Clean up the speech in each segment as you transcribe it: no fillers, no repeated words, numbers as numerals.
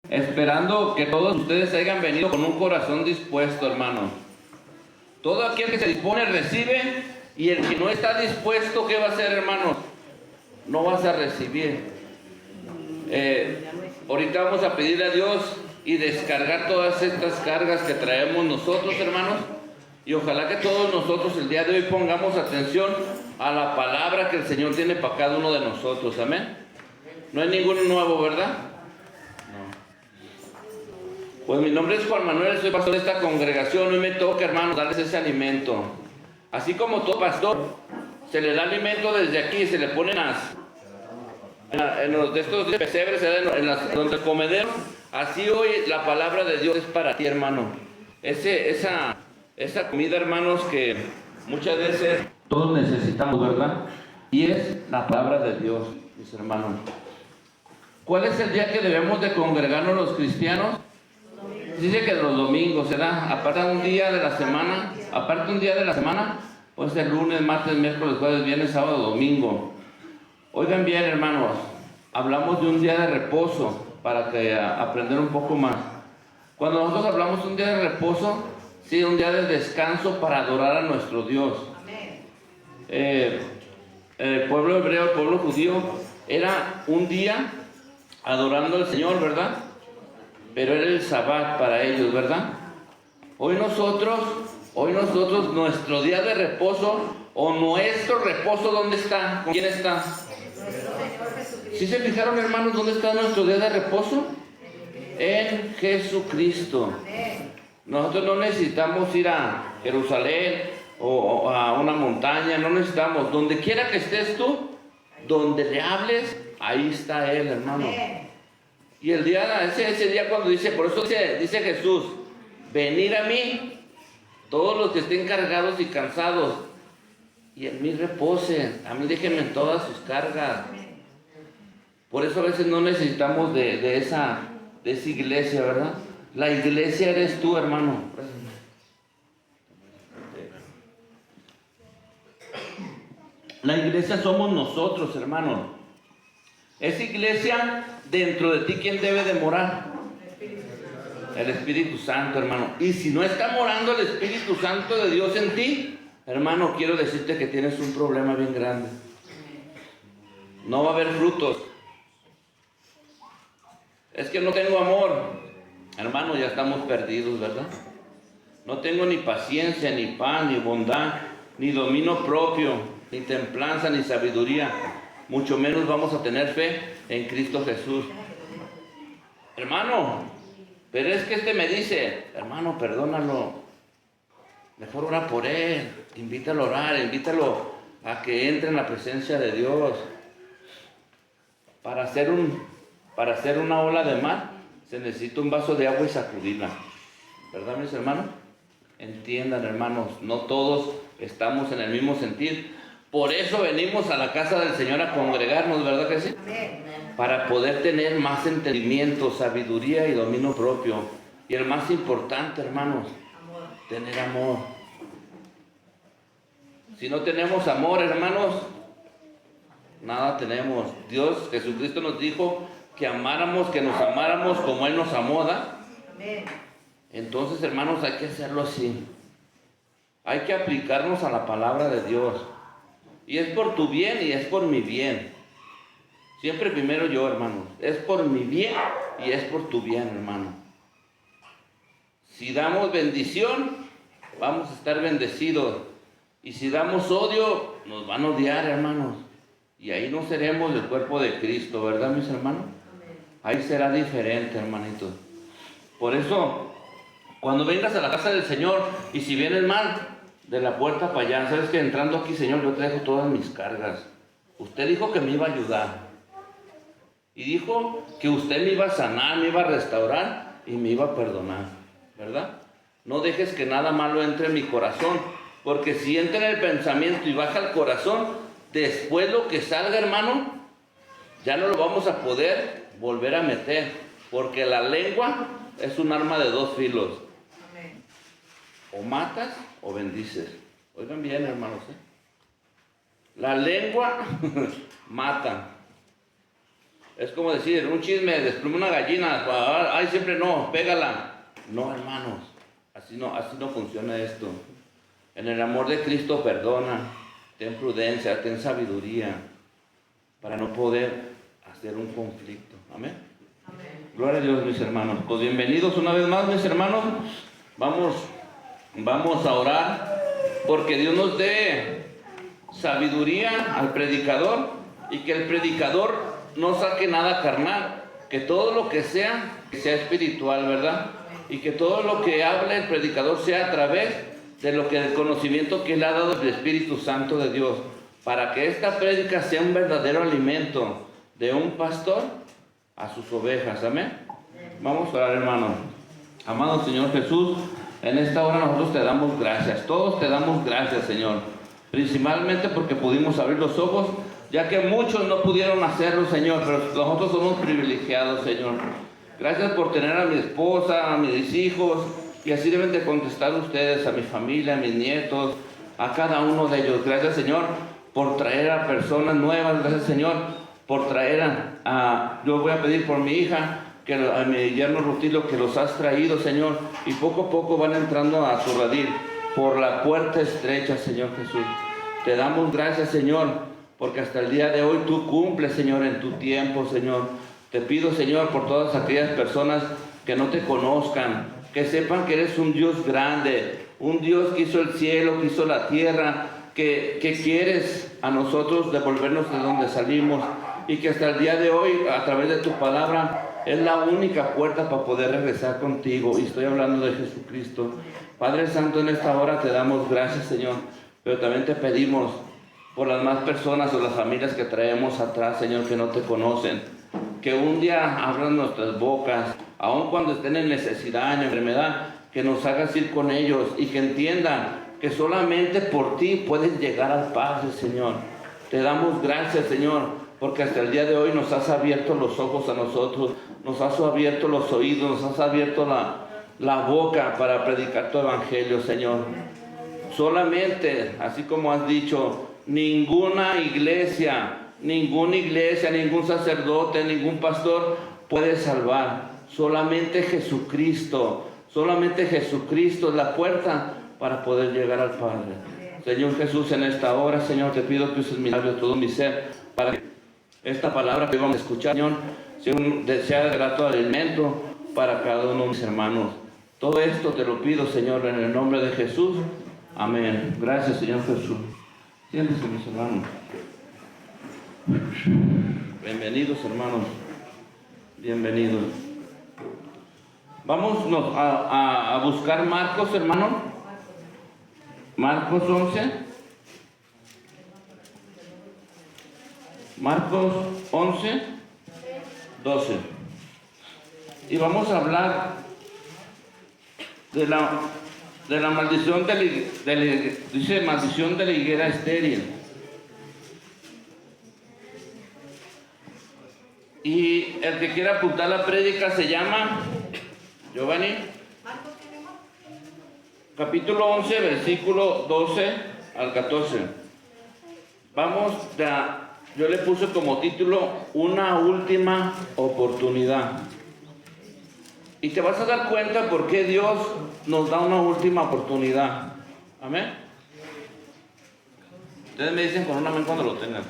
esperando que todos ustedes hayan venido con un corazón dispuesto, hermano. Todo aquel que se dispone recibe, y el que no está dispuesto, ¿qué va a hacer, hermano? No vas a recibir. Ahorita vamos a pedirle a Dios y descargar todas estas cargas que traemos nosotros, hermanos, y ojalá que todos nosotros el día de hoy pongamos atención a la palabra que el Señor tiene para cada uno de nosotros, amén. No hay ninguno nuevo, ¿verdad? Pues mi nombre es Juan Manuel, soy pastor de esta congregación. Hoy me toca, hermanos, darles ese alimento. Así como todo pastor, se le da alimento desde aquí, se le ponen en los de estos pesebres, donde comederos. Así hoy la palabra de Dios es para ti, hermano. Esa comida, hermanos, que muchas veces todos necesitamos, ¿verdad? Y es la palabra de Dios, mis hermanos. ¿Cuál es el día que debemos de congregarnos los cristianos? Dice que los domingos, ¿verdad? Aparte un día de la semana, pues el lunes, martes, miércoles, jueves, viernes, sábado, domingo. Oigan bien, hermanos, hablamos de un día de reposo para que aprender un poco más. Cuando nosotros hablamos de un día de reposo, sí, un día de descanso para adorar a nuestro Dios. El pueblo hebreo, el pueblo judío, era un día adorando al Señor, ¿verdad? Pero era el Sabbat para ellos, ¿verdad? Hoy nosotros, nuestro día de reposo, o nuestro reposo, ¿dónde está? ¿Con quién está? ¿Sí se fijaron, hermanos, dónde está nuestro día de reposo? En Jesucristo. Nosotros no necesitamos ir a Jerusalén o a una montaña, no necesitamos. Donde quiera que estés tú, donde le hables, ahí está Él, hermano. Y el día, ese día cuando dice, por eso dice Jesús, venid a mí, todos los que estén cargados y cansados, y en mí reposen, a mí déjenme todas sus cargas. Por eso a veces no necesitamos de esa iglesia, ¿verdad? La iglesia eres tú, hermano. La iglesia somos nosotros, hermano. Esa iglesia, dentro de ti, ¿quién debe de morar? El Espíritu Santo, hermano. Y si no está morando el Espíritu Santo de Dios en ti, hermano, quiero decirte que tienes un problema bien grande. No va a haber frutos. Es que no tengo amor. Hermano, ya estamos perdidos, ¿verdad? No tengo ni paciencia, ni paz, ni bondad, ni dominio propio, ni templanza, ni sabiduría. Mucho menos vamos a tener fe en Cristo Jesús. Hermano, pero es que me dice, hermano, perdónalo. Mejor ora por él. Invítalo a orar, invítalo a que entre en la presencia de Dios. Para hacer una ola de mar, se necesita un vaso de agua y sacudirla. ¿Verdad, mis hermanos? Entiendan, hermanos, no todos estamos en el mismo sentir. Por eso venimos a la casa del Señor a congregarnos, ¿verdad que sí? Para poder tener más entendimiento, sabiduría y dominio propio. Y el más importante, hermanos, tener amor. Si no tenemos amor, hermanos, nada tenemos. Dios, Jesucristo nos dijo que amáramos, que nos amáramos como Él nos amó, ¿verdad? Entonces, hermanos, hay que hacerlo así. Hay que aplicarnos a la palabra de Dios. Y es por tu bien y es por mi bien. Siempre primero yo, hermano. Es por mi bien y es por tu bien, hermano. Si damos bendición, vamos a estar bendecidos. Y si damos odio, nos van a odiar, hermanos. Y ahí no seremos el cuerpo de Cristo, ¿verdad, mis hermanos? Ahí será diferente, hermanitos. Por eso, cuando vengas a la casa del Señor, y si vienes mal, de la puerta para allá, sabes que entrando aquí, Señor, yo te dejo todas mis cargas. Usted dijo que me iba a ayudar. Y dijo que usted me iba a sanar, me iba a restaurar y me iba a perdonar. ¿Verdad? No dejes que nada malo entre en mi corazón. Porque si entra en el pensamiento y baja al corazón, después lo que salga, hermano, ya no lo vamos a poder volver a meter. Porque la lengua es un arma de dos filos. O matas o bendices. Oigan bien, hermanos, La lengua mata. Es como decir, un chisme, despluma una gallina, ay, siempre no, pégala. No, hermanos, así no funciona esto. En el amor de Cristo perdona, ten prudencia, ten sabiduría, para no poder hacer un conflicto. Amén. Amén. Gloria a Dios, mis hermanos. Pues bienvenidos una vez más, mis hermanos. Vamos a orar porque Dios nos dé sabiduría al predicador y que el predicador no saque nada carnal, que todo lo que sea espiritual, ¿verdad? Y que todo lo que hable el predicador sea a través de lo que el conocimiento que él ha dado del Espíritu Santo de Dios, para que esta prédica sea un verdadero alimento de un pastor a sus ovejas. Amén. Vamos a orar, hermano. Amado Señor Jesús, en esta hora nosotros te damos gracias, todos te damos gracias, Señor, principalmente porque pudimos abrir los ojos, ya que muchos no pudieron hacerlo, Señor, pero nosotros somos privilegiados, Señor. Gracias por tener a mi esposa, a mis hijos, y así deben de contestar ustedes, a mi familia, a mis nietos, a cada uno de ellos. Gracias, Señor, por traer a personas nuevas. Gracias, Señor, por traer yo voy a pedir por mi hija, a mi yerno Rutilio, que los has traído, Señor, y poco a poco van entrando a su redil por la puerta estrecha, Señor Jesús. Te damos gracias, Señor, porque hasta el día de hoy tú cumples, Señor, en tu tiempo, Señor. Te pido, Señor, por todas aquellas personas que no te conozcan, que sepan que eres un Dios grande, un Dios que hizo el cielo, que hizo la tierra, que quieres a nosotros devolvernos de donde salimos, y que hasta el día de hoy, a través de tu palabra, es la única puerta para poder regresar contigo. Y estoy hablando de Jesucristo. Padre Santo, en esta hora te damos gracias, Señor, pero también te pedimos por las más personas o las familias que traemos atrás, Señor, que no te conocen, que un día abran nuestras bocas, aun cuando estén en necesidad, en enfermedad, que nos hagas ir con ellos y que entiendan que solamente por ti pueden llegar al Padre, Señor. Te damos gracias, Señor, porque hasta el día de hoy nos has abierto los ojos a nosotros, nos has abierto los oídos, nos has abierto la boca para predicar tu evangelio, Señor. Solamente, así como has dicho, ninguna iglesia, ningún sacerdote, ningún pastor puede salvar. Solamente Jesucristo es la puerta para poder llegar al Padre. Señor Jesús, en esta hora, Señor, te pido que uses mi labio, todo mi ser, para que esta palabra que vamos a escuchar, Señor, sea de grato alimento para cada uno de mis hermanos. Todo esto te lo pido, Señor, en el nombre de Jesús. Amén. Gracias, Señor Jesús. Siéntense, mis hermanos. Bienvenidos, hermanos. Bienvenidos. Vamos a buscar Marcos, hermano. Marcos 11. Marcos 11, 12. Y vamos a hablar de la maldición dice maldición de la higuera estéril. Y el que quiera apuntar la prédica se llama Giovanni. Capítulo 11, versículo 12 al 14. Yo le puse como título una última oportunidad. Y te vas a dar cuenta por qué Dios nos da una última oportunidad. Amén. Ustedes me dicen con un amén cuando lo tengan.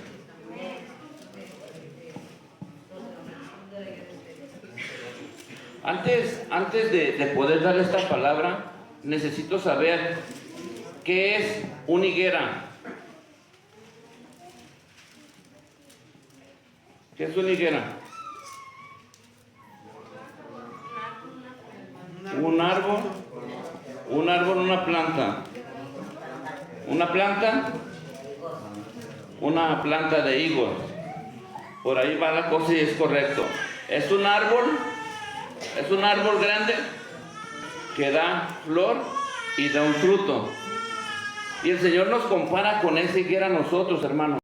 Antes de poder dar esta palabra, necesito saber qué es una higuera. ¿Qué es una higuera? Un árbol, una planta. Una planta de higos. Por ahí va la cosa y es correcto. Es un árbol grande que da flor y da un fruto. Y el Señor nos compara con esa higuera a nosotros, hermanos.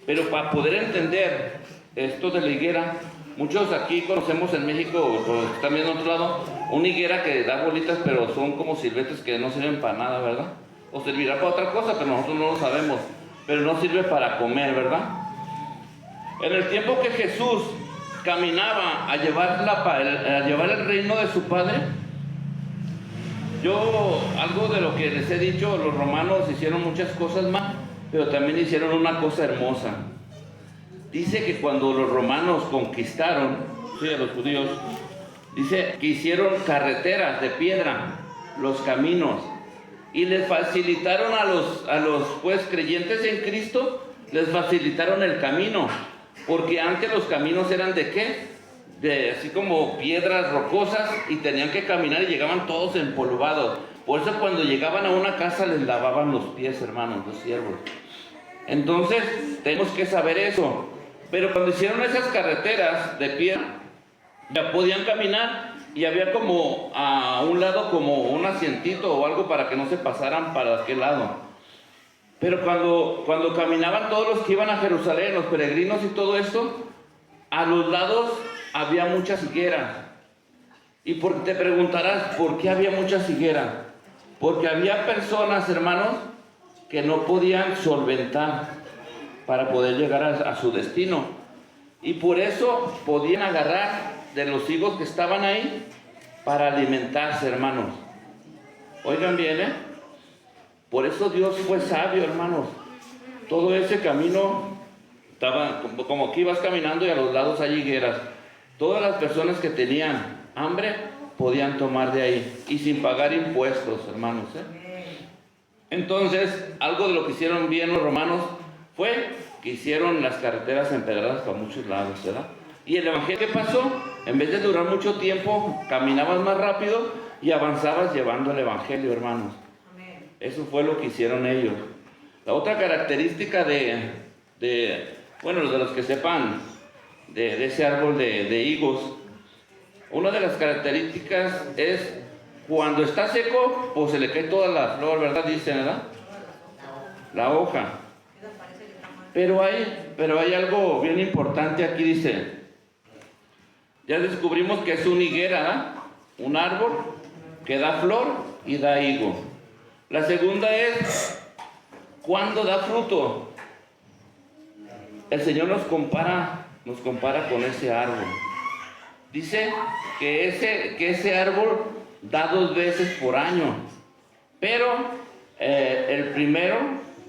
Pero para poder entender esto de la higuera, muchos aquí conocemos en México, o también en otro lado, una higuera que da bolitas, pero son como silvestres que no sirven para nada, ¿verdad? O servirá para otra cosa, pero nosotros no lo sabemos. Pero no sirve para comer, ¿verdad? En el tiempo que Jesús caminaba a llevar el reino de su padre. Algo de lo que les he dicho, los romanos hicieron muchas cosas mal, pero también hicieron una cosa hermosa. Dice que cuando los romanos conquistaron, sí, a los judíos, dice que hicieron carreteras de piedra, los caminos, y les facilitaron a los pues creyentes en Cristo, les facilitaron el camino, porque antes los caminos eran ¿de qué? Así como piedras rocosas, y tenían que caminar y llegaban todos empolvados. Por eso cuando llegaban a una casa les lavaban los pies, hermanos, los siervos. Entonces tenemos que saber eso. Pero cuando hicieron esas carreteras de piedra, ya podían caminar, y había como a un lado como un asientito o algo para que no se pasaran para aquel lado. Pero cuando caminaban todos los que iban a Jerusalén, los peregrinos y todo esto, a los lados había muchas higueras. Y te preguntarás, ¿por qué había muchas higueras? Porque había personas, hermanos, que no podían solventar para poder llegar a su destino. Y por eso podían agarrar de los higos que estaban ahí para alimentarse, hermanos. Oigan bien, por eso Dios fue sabio, hermanos. Todo ese camino estaba como que ibas caminando y a los lados hay higueras. Todas las personas que tenían hambre podían tomar de ahí y sin pagar impuestos, hermanos. Entonces, algo de lo que hicieron bien los romanos fue que hicieron las carreteras empedradas para muchos lados, ¿verdad? Y el evangelio, ¿qué pasó? En vez de durar mucho tiempo, caminabas más rápido y avanzabas llevando el evangelio, hermanos. Eso fue lo que hicieron ellos. La otra característica de los que sepan de ese árbol de higos, una de las características es cuando está seco, pues se le cae toda la flor, ¿verdad? Dicen, ¿verdad? La hoja. Pero hay algo bien importante aquí, dice. Ya descubrimos que es una higuera, ¿verdad? Un árbol que da flor y da higo. La segunda es, ¿cuándo da fruto? El Señor nos compara con ese árbol. Dice que ese árbol da 2 veces por año. Pero el primero,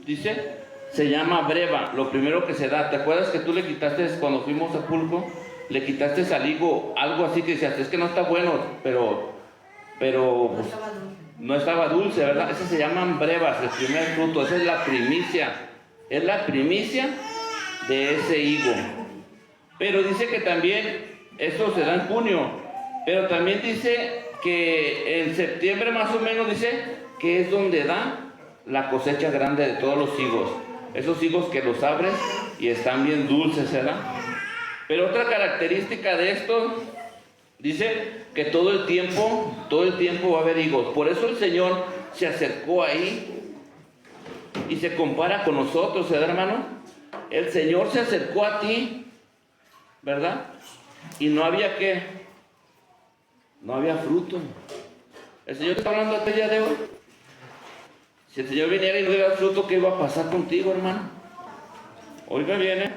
dice, se llama breva, lo primero que se da. ¿Te acuerdas que tú le quitaste cuando fuimos a Pulco? Le quitaste al higo algo así que decías, es que no está bueno, pero pues, no estaba dulce, ¿verdad? Esas se llaman brevas, el primer fruto. Esa es la primicia. Es la primicia de ese higo. Pero dice que también eso se da en junio. Pero también dice que en septiembre más o menos, dice que es donde da la cosecha grande de todos los higos. Esos higos que los abres y están bien dulces, ¿verdad? Pero otra característica de esto, dice que todo el tiempo va a haber higos. Por eso el Señor se acercó ahí y se compara con nosotros, ¿verdad, hermano? El Señor se acercó a ti, ¿verdad? Y no había ¿qué? No había fruto. El Señor te está hablando hasta el día de hoy. Si el Señor viniera y no diera fruto, ¿qué iba a pasar contigo, hermano? Oiga bien,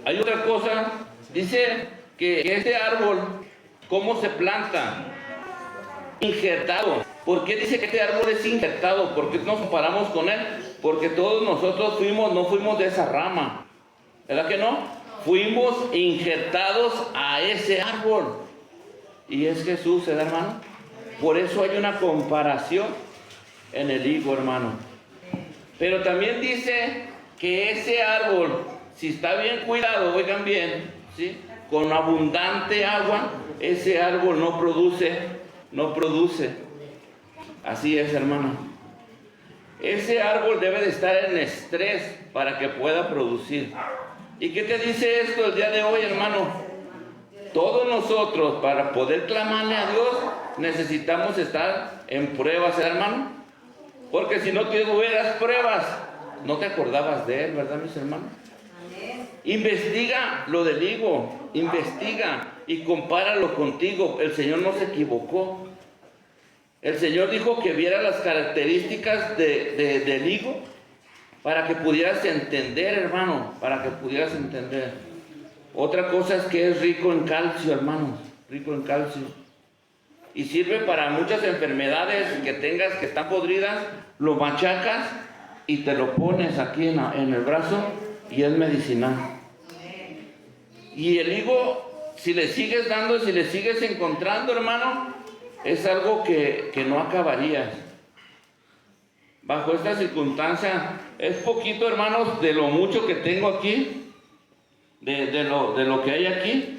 Hay otra cosa. Dice que este árbol, ¿cómo se planta? Injertado. ¿Por qué dice que este árbol es injertado? ¿Por qué nos comparamos con él? Porque todos nosotros no fuimos de esa rama. ¿Verdad que no? Fuimos injertados a ese árbol. Y es Jesús, ¿verdad, hermano? Por eso hay una comparación en el higo, hermano. Pero también dice que ese árbol, si está bien cuidado, oigan bien, ¿sí? Con abundante agua, ese árbol no produce. Así es, hermano. Ese árbol debe de estar en estrés para que pueda producir. ¿Y qué te dice esto el día de hoy, hermano? Todos nosotros, para poder clamarle a Dios, necesitamos estar en pruebas, hermano. Porque si no tuvieras pruebas, no te acordabas de él, ¿verdad, mis hermanos? Investiga lo del higo, investiga y compáralo contigo. El Señor no se equivocó. El Señor dijo que viera las características del higo para que pudieras entender, hermano, para que pudieras entender. Otra cosa es que es rico en calcio, hermanos, rico en calcio. Y sirve para muchas enfermedades que tengas que están podridas, lo machacas y te lo pones aquí en el brazo y es medicinal. Y el higo, si le sigues dando, si le sigues encontrando, hermano, es algo que no acabarías. Bajo esta circunstancia, es poquito, hermanos, de lo mucho que tengo aquí, de lo que hay aquí,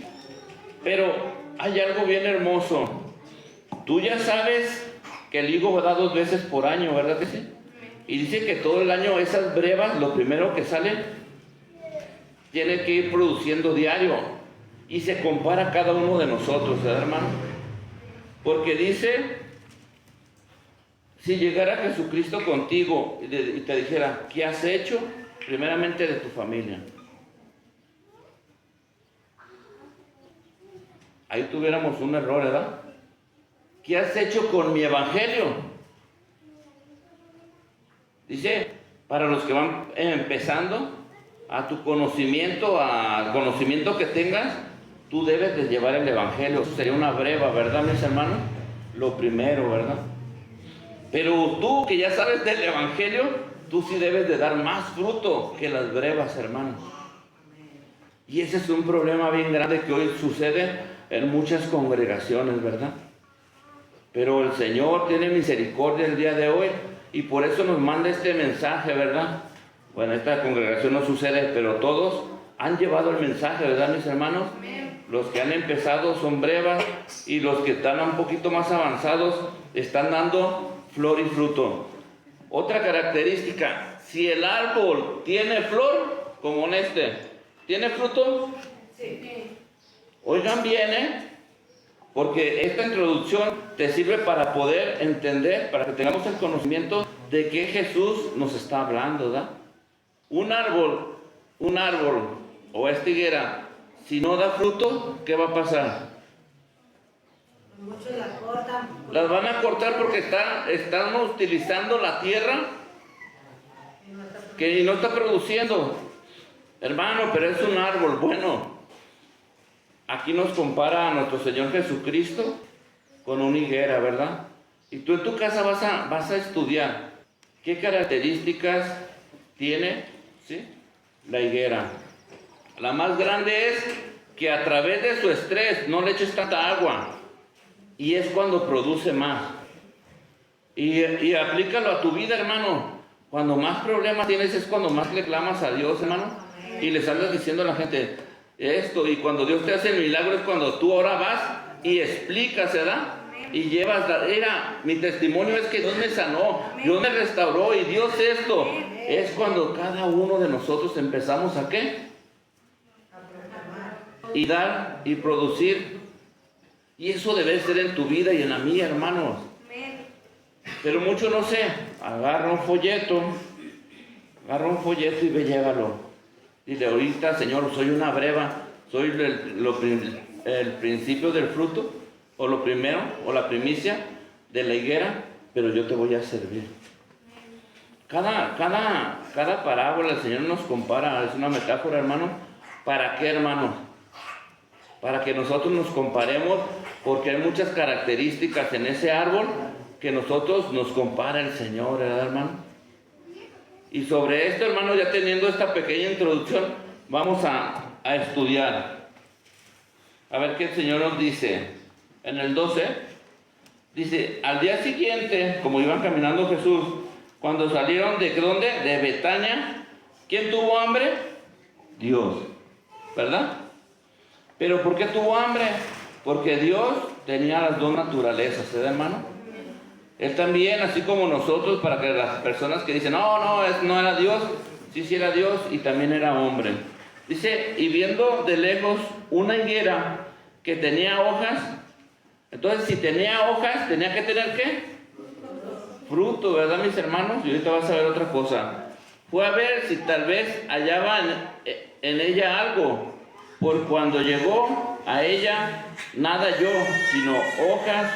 pero hay algo bien hermoso. Tú ya sabes que el higo da 2 veces por año, ¿verdad que sí? Y dice que todo el año esas brevas, lo primero que sale, tiene que ir produciendo diario. Y se compara a cada uno de nosotros, ¿verdad, hermano? Porque dice, si llegara Jesucristo contigo y te dijera, ¿qué has hecho? Primeramente de tu familia. Ahí tuviéramos un error, ¿verdad? ¿Qué has hecho con mi evangelio? Dice, para los que van empezando, a tu conocimiento, al conocimiento que tengas, tú debes de llevar el evangelio. Eso sería una breva, ¿verdad, mis hermanos? Lo primero, ¿verdad? Pero tú que ya sabes del evangelio, tú sí debes de dar más fruto que las brevas, hermanos. Y ese es un problema bien grande que hoy sucede en muchas congregaciones, ¿verdad? Pero el Señor tiene misericordia el día de hoy y por eso nos manda este mensaje, ¿verdad? Bueno, esta congregación no sucede, pero todos han llevado el mensaje, ¿verdad, mis hermanos? Los que han empezado son brevas y los que están un poquito más avanzados están dando flor y fruto. Otra característica, si el árbol tiene flor, como en este, ¿tiene fruto? Sí. Oigan bien, porque esta introducción te sirve para poder entender, para que tengamos el conocimiento de que Jesús nos está hablando, ¿verdad? Un árbol o esta higuera, si no da fruto, ¿qué va a pasar? Muchos la cortan. Las van a cortar porque están utilizando la tierra que no está produciendo. Hermano, pero es un árbol bueno. Aquí nos compara a nuestro Señor Jesucristo con una higuera, ¿verdad? Y tú en tu casa vas a estudiar qué características tiene, ¿sí?, la higuera. La más grande es que a través de su estrés no le eches tanta agua y es cuando produce más. Y aplícalo a tu vida, hermano. Cuando más problemas tienes es cuando más le clamas a Dios, hermano, y le andas diciendo a la gente esto, y cuando Dios te hace el milagro es cuando tú ahora vas y explicas, ¿verdad? Y llevas, mira, mi testimonio es que Dios me sanó, Dios me restauró y Dios esto. Es cuando cada uno de nosotros empezamos a ¿qué? Y dar y producir. Y eso debe ser en tu vida y en la mía, hermanos. Pero mucho no sé, agarra un folleto y ve, llévalo. Dile, ahorita, Señor, soy una breva, soy el principio del fruto, o lo primero, o la primicia de la higuera, pero yo te voy a servir. Cada parábola el Señor nos compara, es una metáfora, hermano. ¿Para qué, hermano? Para que nosotros nos comparemos, porque hay muchas características en ese árbol que nosotros nos compara el Señor, ¿verdad, hermano? Y sobre esto, hermano, ya teniendo esta pequeña introducción, vamos a estudiar. A ver qué el Señor nos dice. En el 12, dice, al día siguiente, como iban caminando Jesús, cuando salieron ¿de dónde? De Betania, ¿quién tuvo hambre? Dios, ¿verdad? ¿Pero por qué tuvo hambre? Porque Dios tenía las dos naturalezas, ¿verdad, hermano? Él también, así como nosotros, para que las personas que dicen, no era Dios, sí era Dios y también era hombre. Dice, y viendo de lejos una higuera que tenía hojas, entonces si tenía hojas, tenía que tener ¿qué? Fruto, ¿verdad, mis hermanos? Y ahorita vas a ver otra cosa. Fue a ver si tal vez hallaba en ella algo, por cuando llegó a ella, nada halló, sino hojas,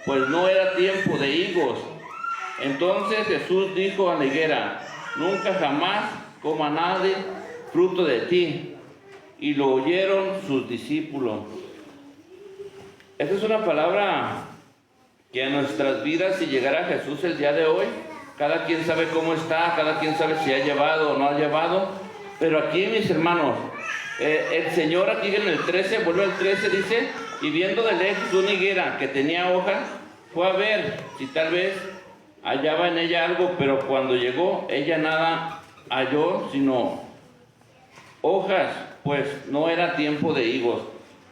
pues no era tiempo de higos. Entonces Jesús dijo a la higuera, nunca jamás coma nadie fruto de ti. y lo oyeron sus discípulos. Esta es una palabra que a nuestras vidas, si llegara Jesús el día de hoy, cada quien sabe cómo está, cada quien sabe si ha llevado o no ha llevado, pero aquí, mis hermanos, el Señor aquí en el 13, vuelve al 13, dice, y viendo de lejos una higuera que tenía hojas, fue a ver si tal vez hallaba en ella algo, pero cuando llegó, ella nada halló, sino hojas, pues no era tiempo de higos.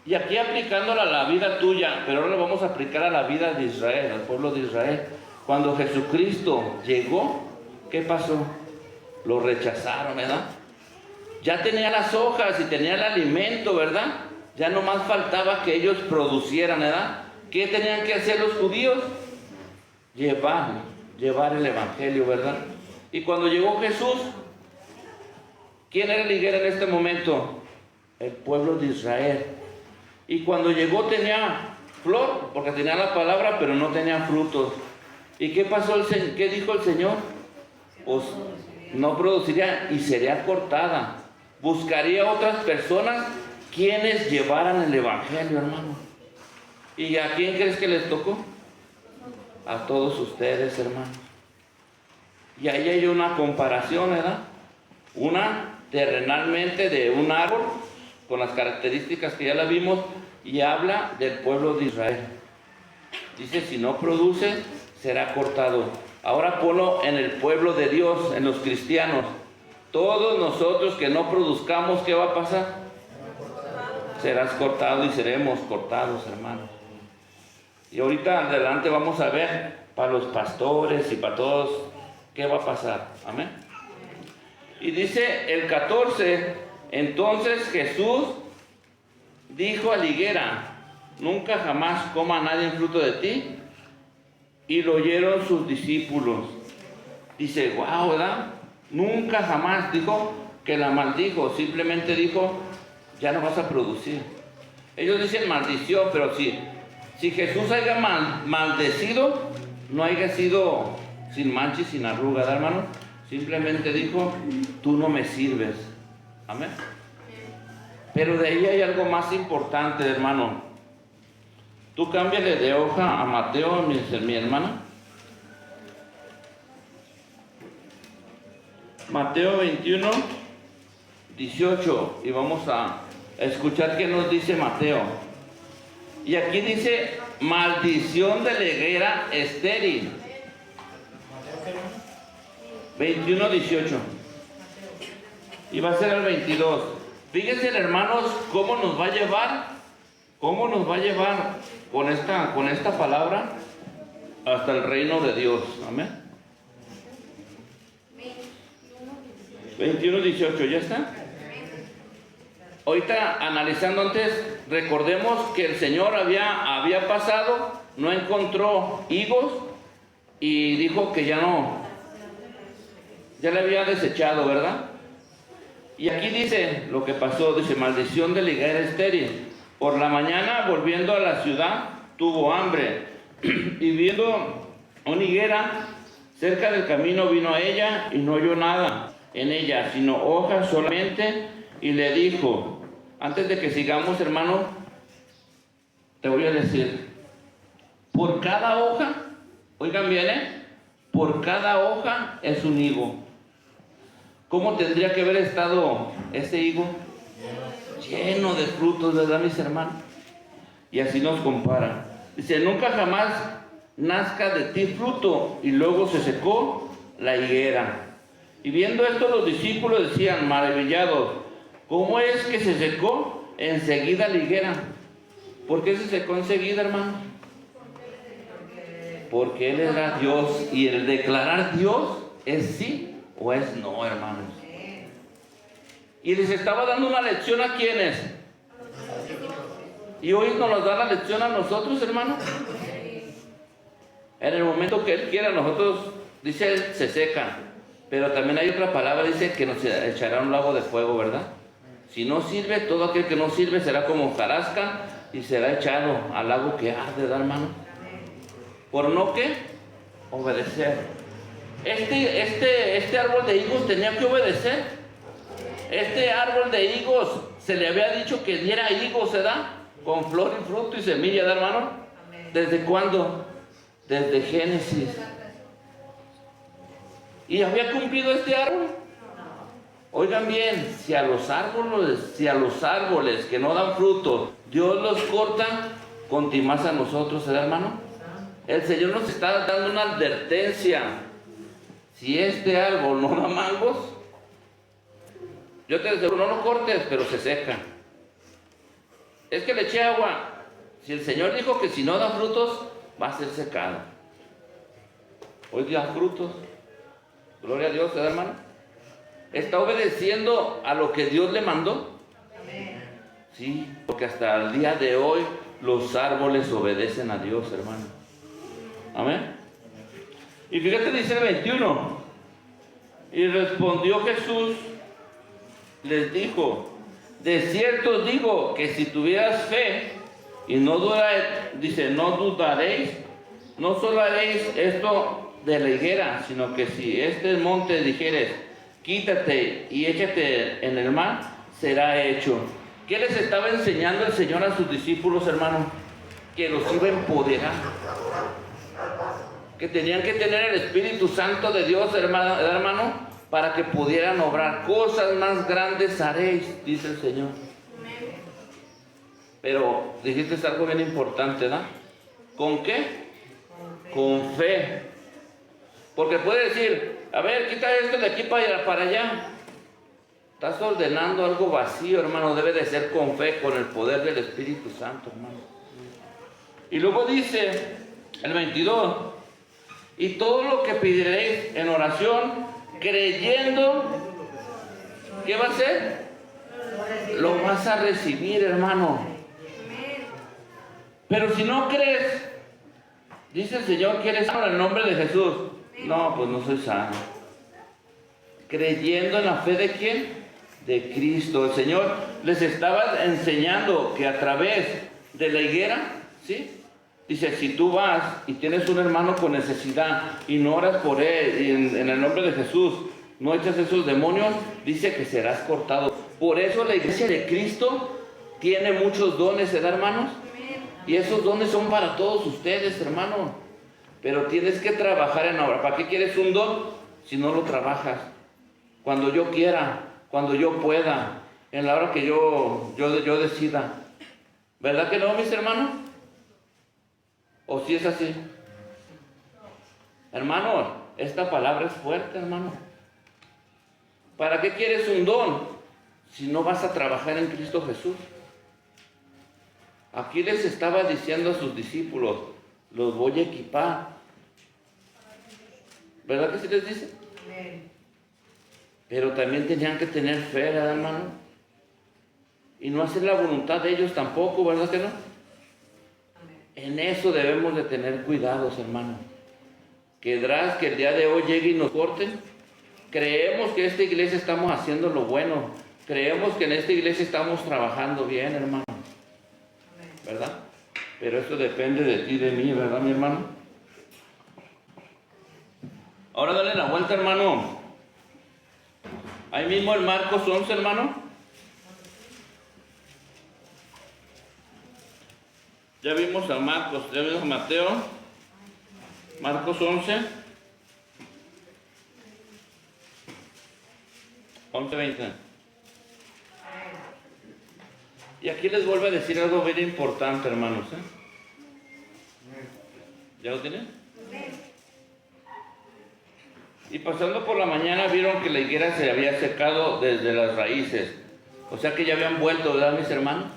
Y aquí aplicándola a la vida tuya, pero ahora lo vamos a aplicar a la vida de Israel, al pueblo de Israel. Cuando Jesucristo llegó, ¿qué pasó? Lo rechazaron, ¿verdad? Ya tenía las hojas y tenía el alimento, ¿verdad? Ya nomás faltaba que ellos producieran, ¿verdad? ¿Qué tenían que hacer los judíos? Llevar el evangelio, ¿verdad? Y cuando llegó Jesús, ¿quién era la higuera en este momento? El pueblo de Israel. Y cuando llegó tenía flor, porque tenía la palabra, pero no tenía frutos. ¿Y qué pasó? ¿Qué dijo el Señor? Pues no produciría y sería cortada. Buscaría otras personas quienes llevaran el evangelio, hermano. ¿Y a quién crees que les tocó? A todos ustedes, hermanos. Y ahí hay una comparación, ¿verdad? Una terrenalmente de un árbol, con las características que ya la vimos, y habla del pueblo de Israel. Dice, si no produce, será cortado. Ahora ponlo en el pueblo de Dios, en los cristianos. Todos nosotros que no produzcamos, ¿qué va a pasar? Serás cortado y seremos cortados, hermanos. Y ahorita adelante vamos a ver para los pastores y para todos qué va a pasar. Amén. Y dice el 14, entonces Jesús dijo a la higuera, nunca jamás coma nadie fruto de ti. Y lo oyeron sus discípulos. Dice, wow, ¿verdad? Nunca jamás dijo que la maldijo, simplemente dijo, ya no vas a producir. Ellos dicen maldición, pero si Jesús haya maldecido, no haya sido sin mancha y sin arruga, ¿verdad, hermano? Simplemente dijo, tú no me sirves. Amén. Pero de ahí hay algo más importante, hermano. Tú cámbiale de hoja a Mateo, mi hermana. Mateo 21, 18. Y vamos a escuchar qué nos dice Mateo. Y aquí dice, maldición de la higuera estéril. 21, 18. Y va a ser el 22. Fíjense, hermanos, cómo nos va a llevar con esta palabra hasta el reino de Dios. Amén. 21, 18, ¿ya está? Ahorita analizando antes, recordemos que el Señor había pasado, no encontró higos y dijo que ya le había desechado, ¿verdad? Y aquí dice lo que pasó, dice, maldición de la higuera estéril. Por la mañana, volviendo a la ciudad, tuvo hambre, y viendo una higuera cerca del camino, vino a ella y no oyó nada en ella, sino hojas solamente, y le dijo, antes de que sigamos, hermano, te voy a decir, por cada hoja, oigan bien, por cada hoja es un higo. ¿Cómo tendría que haber estado ese higo? Lleno de frutos, ¿verdad, mis hermanos? Y así nos compara. Dice, nunca jamás nazca de ti fruto. Y luego se secó la higuera. Y viendo esto los discípulos decían, maravillados, ¿cómo es que se secó enseguida la higuera? ¿Por qué se secó enseguida, hermano? Porque Él era Dios. Y el declarar Dios es sí o es no, hermanos. Y les estaba dando una lección a quienes. Y hoy nos da la lección a nosotros, hermanos. En el momento que Él quiera, nosotros, dice Él, se seca. Pero también hay otra palabra, dice que nos echará un lago de fuego, ¿verdad? Si no sirve, todo aquel que no sirve será como hojarasca y será echado al lago que arde, ¿verdad, hermano? ¿Por no qué? Obedecer. Este árbol de higos tenía que obedecer. Este árbol de higos se le había dicho que diera higos, ¿verdad? Con flor y fruto y semilla, ¿verdad, hermano? ¿Desde cuándo? Desde Génesis. ¿Y había cumplido este árbol? Oigan bien, si a los árboles que no dan fruto, Dios los corta, conti más a nosotros, ¿verdad, hermano? El Señor nos está dando una advertencia. Si este árbol no da mangos, yo te digo, no lo cortes, pero se seca. Es que le eché agua. Si el Señor dijo que si no da frutos, va a ser secado. Hoy da frutos. Gloria a Dios, ¿verdad, hermano? ¿Está obedeciendo a lo que Dios le mandó? Sí, porque hasta el día de hoy los árboles obedecen a Dios, hermano. Amén. Y fíjate, dice el 21. Y respondió Jesús, les dijo: de cierto os digo que si tuvieras fe y no dudaréis, no solo haréis esto de la higuera, sino que si este monte dijeres: quítate y échate en el mar, será hecho. ¿Qué les estaba enseñando el Señor a sus discípulos, hermano? Que los iba a empoderar, que tenían que tener el Espíritu Santo de Dios, hermano, para que pudieran obrar. Cosas más grandes haréis, dice el Señor. Pero dijiste algo bien importante, ¿verdad? ¿Con qué? Con fe. Porque puede decir: a ver, quita esto de aquí para allá. Estás ordenando algo vacío, hermano. Debe de ser con fe, con el poder del Espíritu Santo, hermano. Y luego dice el 22: y todo lo que pediréis en oración, creyendo, ¿qué va a ser? Lo vas a recibir, hermano. Pero si no crees, dice el Señor, ¿quieres sano en el nombre de Jesús? No, pues no soy sano. Creyendo en la fe de ¿quién? De Cristo. El Señor les estaba enseñando que a través de la higuera, ¿sí? Dice, si tú vas y tienes un hermano con necesidad y no oras por él, y en el nombre de Jesús no echas esos demonios, dice que serás cortado. Por eso la iglesia de Cristo tiene muchos dones, ¿verdad, hermanos? Y esos dones son para todos ustedes, hermano. Pero tienes que trabajar en obra. ¿Para qué quieres un don si no lo trabajas? Cuando yo quiera, cuando yo pueda, en la hora que yo decida. ¿Verdad que no, mis hermanos? ¿O si es así? Hermano, esta palabra es fuerte, hermano. ¿Para qué quieres un don si no vas a trabajar en Cristo Jesús? Aquí les estaba diciendo a sus discípulos: los voy a equipar. ¿Verdad que sí les dice? Pero también tenían que tener fe, ¿verdad, hermano? Y no hacer la voluntad de ellos tampoco, ¿verdad que no? En eso debemos de tener cuidados, hermano. ¿Querrás que el día de hoy llegue y nos corten? Creemos que esta iglesia estamos haciendo lo bueno. Creemos que en esta iglesia estamos trabajando bien, hermano. ¿Verdad? Pero eso depende de ti y de mí, ¿verdad, mi hermano? Ahora dale la vuelta, hermano. Ahí mismo en Marcos 11, hermano. Ya vimos a Marcos, ya vimos a Mateo. Marcos 11. 11:20. Y aquí les vuelvo a decir algo bien importante, hermanos. ¿Ya lo tienen? Y pasando por la mañana vieron que la higuera se había secado desde las raíces. O sea que ya habían vuelto, ¿verdad, mis hermanos?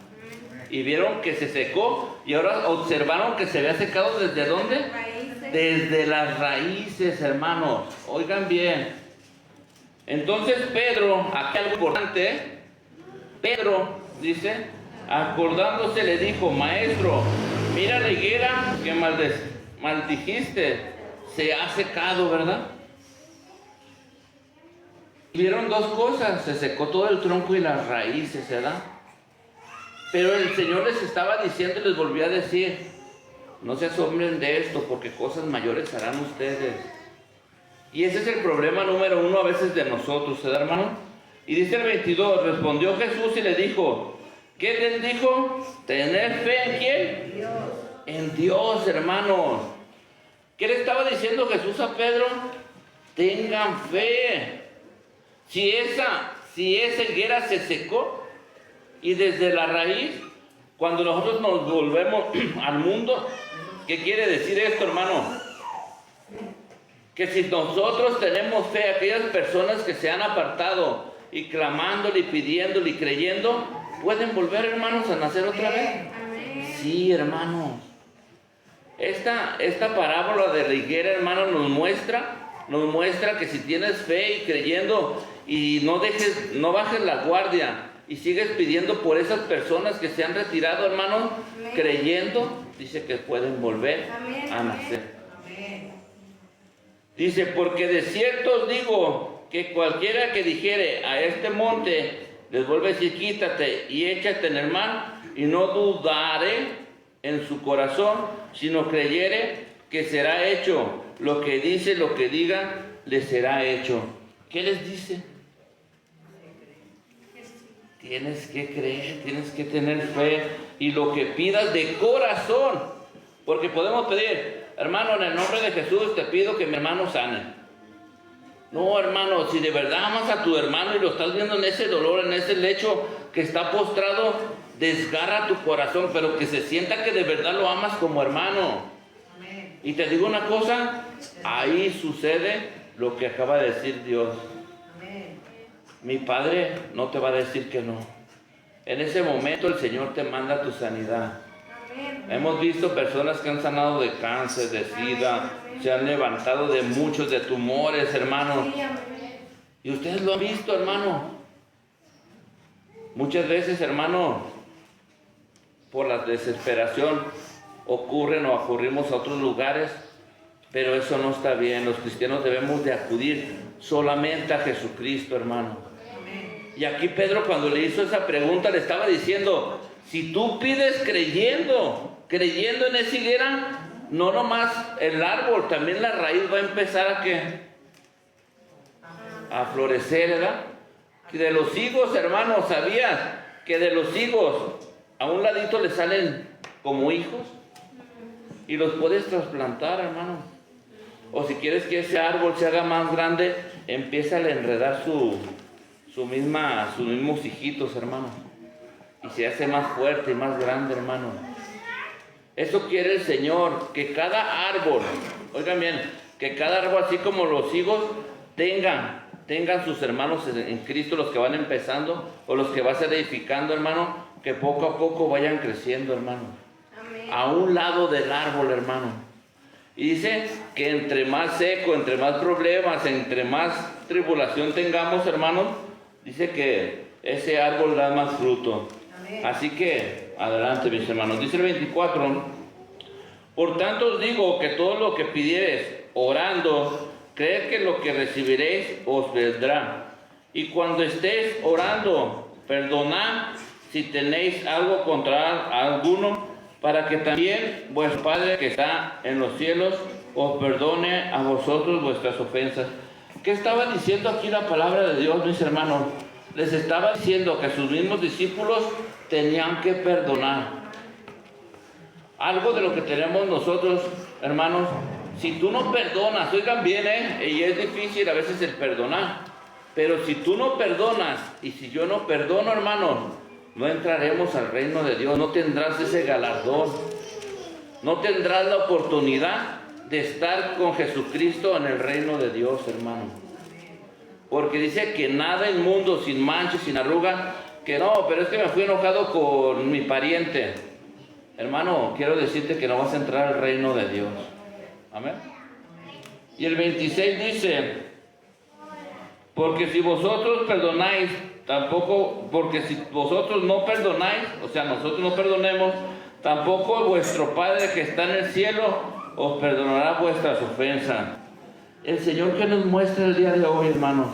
Y vieron que se secó y ahora observaron que se había secado ¿desde dónde? Desde las raíces, hermanos. Oigan bien. Entonces Pedro, aquí algo importante, Pedro dice, acordándose le dijo: maestro, mira la higuera que maldijiste, se ha secado, ¿verdad? Vieron dos cosas: se secó todo el tronco y las raíces, ¿verdad? Pero el Señor les estaba diciendo y les volvió a decir: no se asombren de esto, porque cosas mayores harán ustedes. Y ese es el problema número uno a veces de nosotros, ¿verdad, hermano? Y dice el 22, respondió Jesús y le dijo, ¿qué les dijo? ¿Tener fe en quién? Dios. En Dios, hermanos. ¿Qué le estaba diciendo Jesús a Pedro? Tengan fe. Si esa higuera se secó y desde la raíz, cuando nosotros nos volvemos al mundo, ¿qué quiere decir esto, hermano? Que si nosotros tenemos fe, aquellas personas que se han apartado y clamándole y pidiéndole y creyendo, ¿pueden volver, hermanos, a nacer otra vez? Sí, hermanos. Esta parábola de la higuera, hermano, nos muestra que si tienes fe y creyendo y no bajes la guardia y sigues pidiendo por esas personas que se han retirado, hermano, creyendo, dice que pueden volver a nacer. Dice, porque de cierto os digo que cualquiera que dijere a este monte, les vuelve a decir, quítate y échate en el mar, y no dudare en su corazón, sino creyere que será hecho lo que dice, lo que diga, le será hecho. ¿Qué les dice? Tienes que creer, tienes que tener fe, y lo que pidas de corazón, porque podemos pedir, hermano, en el nombre de Jesús te pido que mi hermano sane. No, hermano, si de verdad amas a tu hermano y lo estás viendo en ese dolor, en ese lecho que está postrado, desgarra tu corazón, pero que se sienta que de verdad lo amas como hermano. Amén. Y te digo una cosa, ahí sucede lo que acaba de decir Dios. Amén. Mi Padre no te va a decir que no. En ese momento el Señor te manda tu sanidad. Amén. Hemos visto personas que han sanado de cáncer, de sida, se han levantado de muchos de tumores, hermanos. Y ustedes lo han visto, hermano. Muchas veces, hermano, por la desesperación acurrimos a otros lugares, pero eso no está bien. Los cristianos debemos de acudir solamente a Jesucristo, hermano. Y aquí Pedro, cuando le hizo esa pregunta, le estaba diciendo, si tú pides creyendo en esa higuera, no nomás el árbol, también la raíz va a empezar a florecer, ¿verdad? Y de los higos, hermanos, ¿sabías que de los higos a un ladito le salen como hijos? Y los puedes trasplantar, hermano. O si quieres que ese árbol se haga más grande, empieza a enredar sus mismos hijitos, hermano. Y se hace más fuerte y más grande, hermano. Eso quiere el Señor, que cada árbol, oigan bien, que cada árbol, así como los higos, tengan sus hermanos en Cristo, los que van empezando, o los que vas edificando, hermano, que poco a poco vayan creciendo, hermano. Amén. A un lado del árbol, hermano. Y dice que entre más seco, entre más problemas, entre más tribulación tengamos, hermanos, dice que ese árbol da más fruto. Amén. Así que, adelante, mis hermanos. Dice el 24, por tanto os digo que todo lo que pidiereis orando, creed que lo que recibiréis os vendrá. Y cuando estéis orando, perdonad si tenéis algo contra alguno, para que también vuestro Padre que está en los cielos os perdone a vosotros vuestras ofensas. ¿Qué estaba diciendo aquí la palabra de Dios, mis hermanos? Les estaba diciendo que sus mismos discípulos tenían que perdonar. Algo de lo que tenemos nosotros, hermanos, si tú no perdonas, oigan bien, y es difícil a veces el perdonar, pero si tú no perdonas y si yo no perdono, hermanos, no entraremos al reino de Dios, no tendrás ese galardón, no tendrás la oportunidad de estar con Jesucristo en el reino de Dios, hermano. Porque dice que nada inmundo, sin mancha, sin arruga, que no, pero es que me fui enojado con mi pariente. Hermano, quiero decirte que no vas a entrar al reino de Dios. Amén. Y el 26 dice, porque si vosotros perdonáis, porque si vosotros no perdonáis, o sea, nosotros no perdonemos, tampoco vuestro Padre que está en el cielo os perdonará vuestras ofensas. El Señor que nos muestra el día de hoy, hermanos,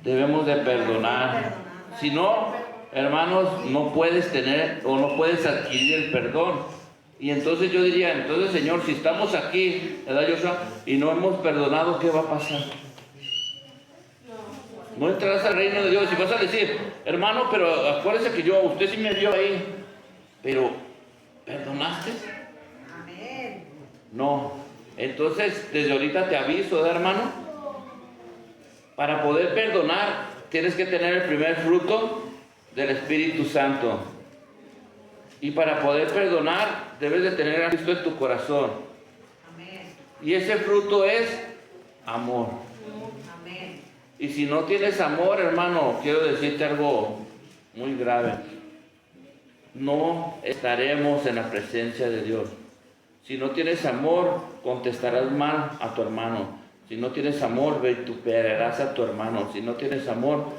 debemos de perdonar. Si no, hermanos, no puedes tener o no puedes adquirir el perdón. Y entonces yo diría, entonces, Señor, si estamos aquí, ¿verdad, Joshua? Y no hemos perdonado, ¿qué va a pasar? No entrarás al reino de Dios. Y vas a decir, hermano, pero acuérdese que usted sí me vio ahí. Pero, ¿perdonaste? Amén. No. Entonces, desde ahorita te aviso, hermano. Para poder perdonar, tienes que tener el primer fruto del Espíritu Santo. Y para poder perdonar, debes de tener a Cristo en tu corazón. Amén. Y ese fruto es amor. Amén. Y si no tienes amor, hermano, quiero decirte algo muy grave. No estaremos en la presencia de Dios. Si no tienes amor, contestarás mal a tu hermano. Si no tienes amor, vituperarás a tu hermano. Si no tienes amor,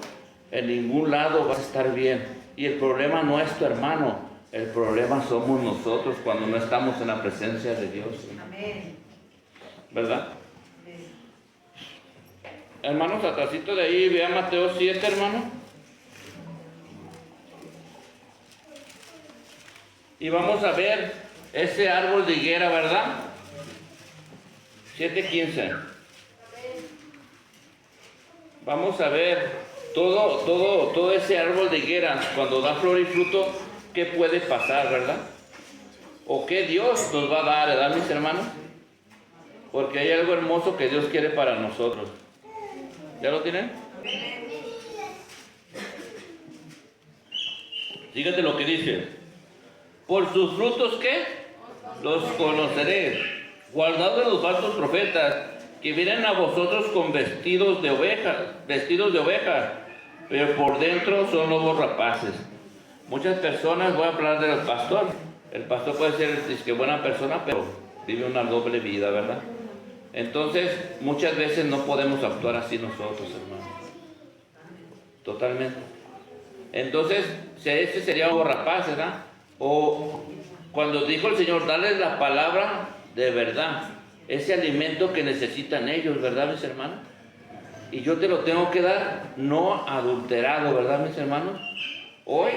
en ningún lado vas a estar bien. Y el problema no es tu hermano, el problema somos nosotros cuando no estamos en la presencia de Dios. Amén. ¿Verdad? Amén. Hermanos, atrásito de ahí, vea Mateo 7, hermano. Y vamos a ver ese árbol de higuera, ¿verdad? 7:15. Vamos a ver todo ese árbol de higuera, cuando da flor y fruto, ¿qué puede pasar, verdad? ¿O qué Dios nos va a dar, verdad, mis hermanos? Porque hay algo hermoso que Dios quiere para nosotros. ¿Ya lo tienen? Fíjate lo que dice. Por sus frutos, ¿qué? Los conoceréis. Guardad de los falsos profetas, que vienen a vosotros con vestidos de ovejas, pero por dentro son lobos rapaces. Muchas personas, voy a hablar del pastor. El pastor puede ser que buena persona, pero vive una doble vida, ¿verdad? Entonces, muchas veces no podemos actuar así nosotros, hermanos. Totalmente. Entonces, este sería lobo rapaz, ¿verdad? O cuando dijo el Señor, darles la palabra de verdad, ese alimento que necesitan ellos, ¿verdad, mis hermanos? Y yo te lo tengo que dar no adulterado, ¿verdad, mis hermanos? Hoy,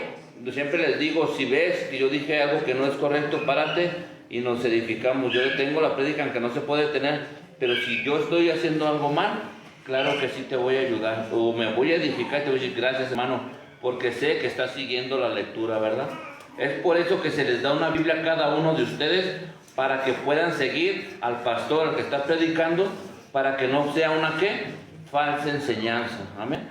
yo siempre les digo, si ves que yo dije algo que no es correcto, párate y nos edificamos. Yo tengo la prédica que no se puede tener, pero si yo estoy haciendo algo mal, claro que sí te voy a ayudar, o me voy a edificar y te voy a decir, gracias, hermano, porque sé que estás siguiendo la lectura, ¿verdad? Es por eso que se les da una Biblia a cada uno de ustedes, para que puedan seguir al pastor, al que está predicando, para que no sea una ¿qué? Falsa enseñanza. Amén.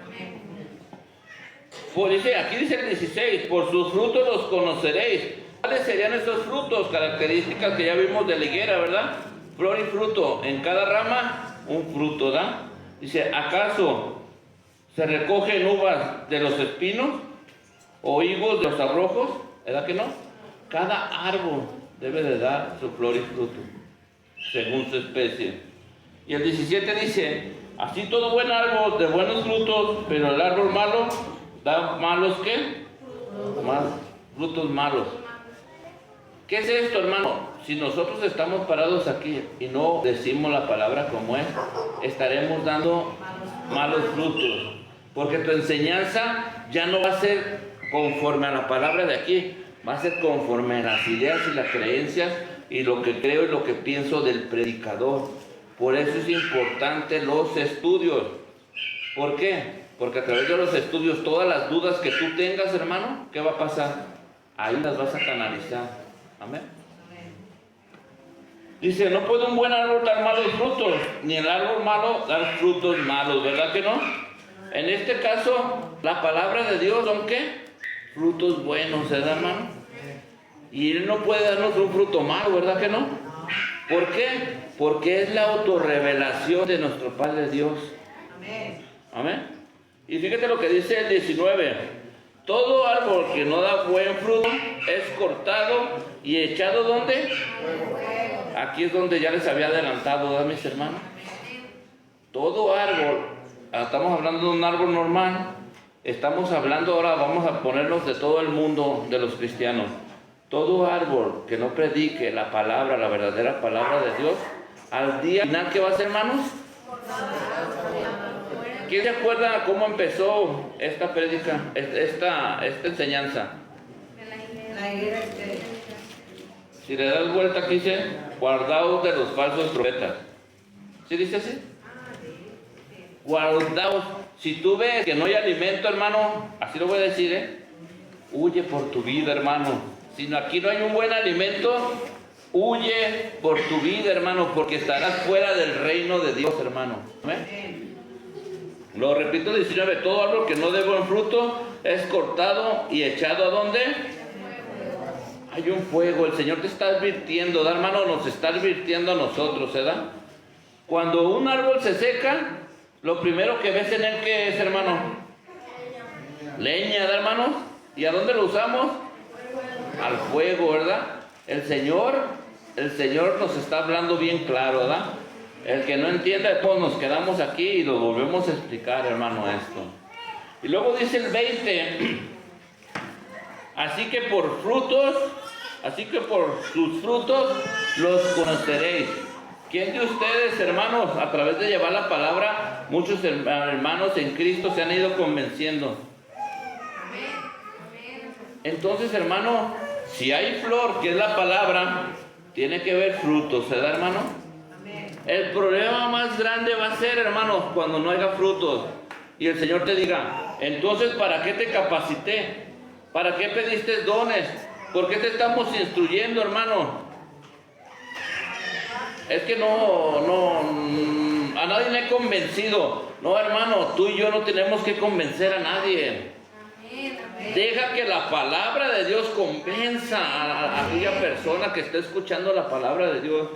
Aquí dice el 16, por sus frutos los conoceréis. ¿Cuáles serían esos frutos? Características que ya vimos de la higuera, ¿verdad? Flor y fruto. En cada rama, un fruto, ¿da? Dice, ¿acaso se recogen uvas de los espinos o higos de los abrojos? ¿Verdad que no? Cada árbol debe de dar su flor y fruto, según su especie. Y el 17 dice, así todo buen árbol de buenos frutos, pero el árbol malo da malos ¿qué? Frutos malos. ¿Qué es esto, hermano? Si nosotros estamos parados aquí y no decimos la palabra como es, estaremos dando malos frutos, porque tu enseñanza ya no va a ser conforme a la palabra de aquí, va a ser conforme a las ideas y las creencias y lo que creo y lo que pienso del predicador. Por eso es importante los estudios. ¿Por qué? Porque a través de los estudios, todas las dudas que tú tengas, hermano, ¿qué va a pasar? Ahí las vas a canalizar. Amén. Dice, no puede un buen árbol dar malos frutos, ni el árbol malo dar frutos malos, ¿verdad que no? En este caso, la palabra de Dios son ¿qué? Frutos buenos, ¿verdad, hermano? Y Él no puede darnos un fruto malo, ¿verdad que no? ¿Por qué? Porque es la autorrevelación de nuestro Padre Dios. Amén. Amén. Y fíjate lo que dice el 19. Todo árbol que no da buen fruto es cortado y echado ¿dónde? Aquí es donde ya les había adelantado, ¿verdad, mis hermanos? Todo árbol, estamos hablando de un árbol normal, estamos hablando ahora, vamos a ponernos de todo el mundo de los cristianos. Todo árbol que no predique la palabra, la verdadera palabra de Dios, al día final, ¿qué va a hacer, hermanos? ¿Quién se acuerda cómo empezó esta prédica, esta enseñanza? La higuera Si le das vuelta aquí dice, guardaos de los falsos profetas. ¿Sí dice así? guardaos. Si tú ves que no hay alimento, hermano, así lo voy a decir, huye por tu vida, hermano. Si aquí no hay un buen alimento, huye por tu vida, hermano, porque estarás fuera del reino de Dios, hermano. ¿Amén? Lo repito, 19, todo árbol que no dé buen fruto es cortado y echado ¿a dónde? Hay un fuego. El Señor te está advirtiendo, hermano, nos está advirtiendo a nosotros, ¿verdad? Cuando un árbol se seca, lo primero que ves en él, ¿qué es, hermano? Leña, hermanos. ¿Y a dónde lo usamos? Al fuego, ¿verdad? El Señor nos está hablando bien claro, ¿verdad? El que no entienda, todos nos quedamos aquí y lo volvemos a explicar, hermano, esto. Y luego dice el 20, así que por sus frutos los conoceréis. ¿Quién de ustedes, hermanos, a través de llevar la palabra, muchos hermanos en Cristo se han ido convenciendo? Entonces, hermano, si hay flor, que es la palabra, tiene que haber frutos, ¿verdad, hermano? El problema más grande va a ser, hermanos, cuando no haya frutos y el Señor te diga, entonces, ¿para qué te capacité? ¿Para qué pediste dones? ¿Por qué te estamos instruyendo, hermano? Es que a nadie le he convencido. No, hermano, tú y yo no tenemos que convencer a nadie. Deja que la palabra de Dios convenza a aquella persona que está escuchando la palabra de Dios.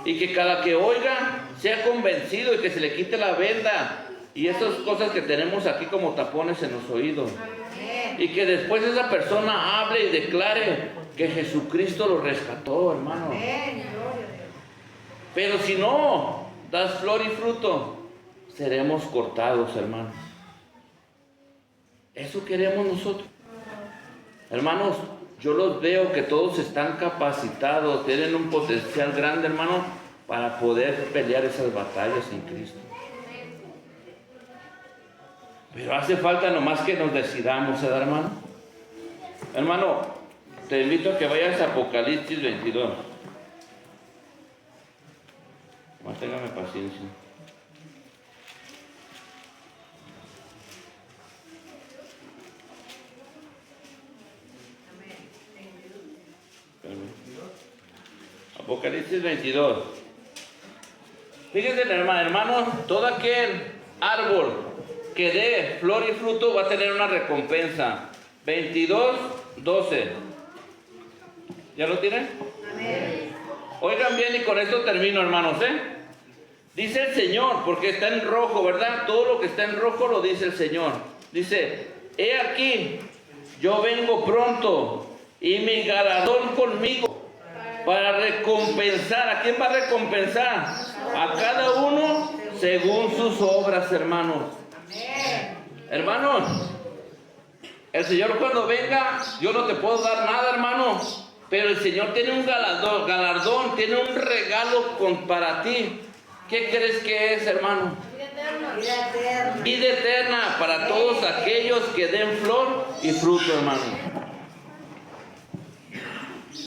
Y que cada que oiga sea convencido y que se le quite la venda y esas cosas que tenemos aquí como tapones en los oídos. Y que después esa persona hable y declare que Jesucristo lo rescató, hermano. Pero si no das flor y fruto, seremos cortados, hermanos. Eso queremos nosotros. Hermanos, yo los veo que todos están capacitados, tienen un potencial grande, hermano, para poder pelear esas batallas en Cristo. Pero hace falta nomás que nos decidamos, ¿verdad, hermano? Hermano, te invito a que vayas a Apocalipsis 22. Más téngame paciencia. Apocalipsis 22. Fíjense, hermanos, todo aquel árbol que dé flor y fruto va a tener una recompensa. 22:12. ¿Ya lo tienen? Amén. Oigan bien y con esto termino, hermanos, Dice el Señor, porque está en rojo, ¿verdad? Todo lo que está en rojo lo dice el Señor. Dice, he aquí, yo vengo pronto y mi galardón conmigo para recompensar. ¿A quién va a recompensar? A cada uno según sus obras, hermanos. Hermanos, el Señor cuando venga, yo no te puedo dar nada, hermano, pero el Señor tiene un galardón, tiene un regalo para ti. ¿Qué crees que es, hermano? Vida eterna para todos aquellos que den flor y fruto, hermano.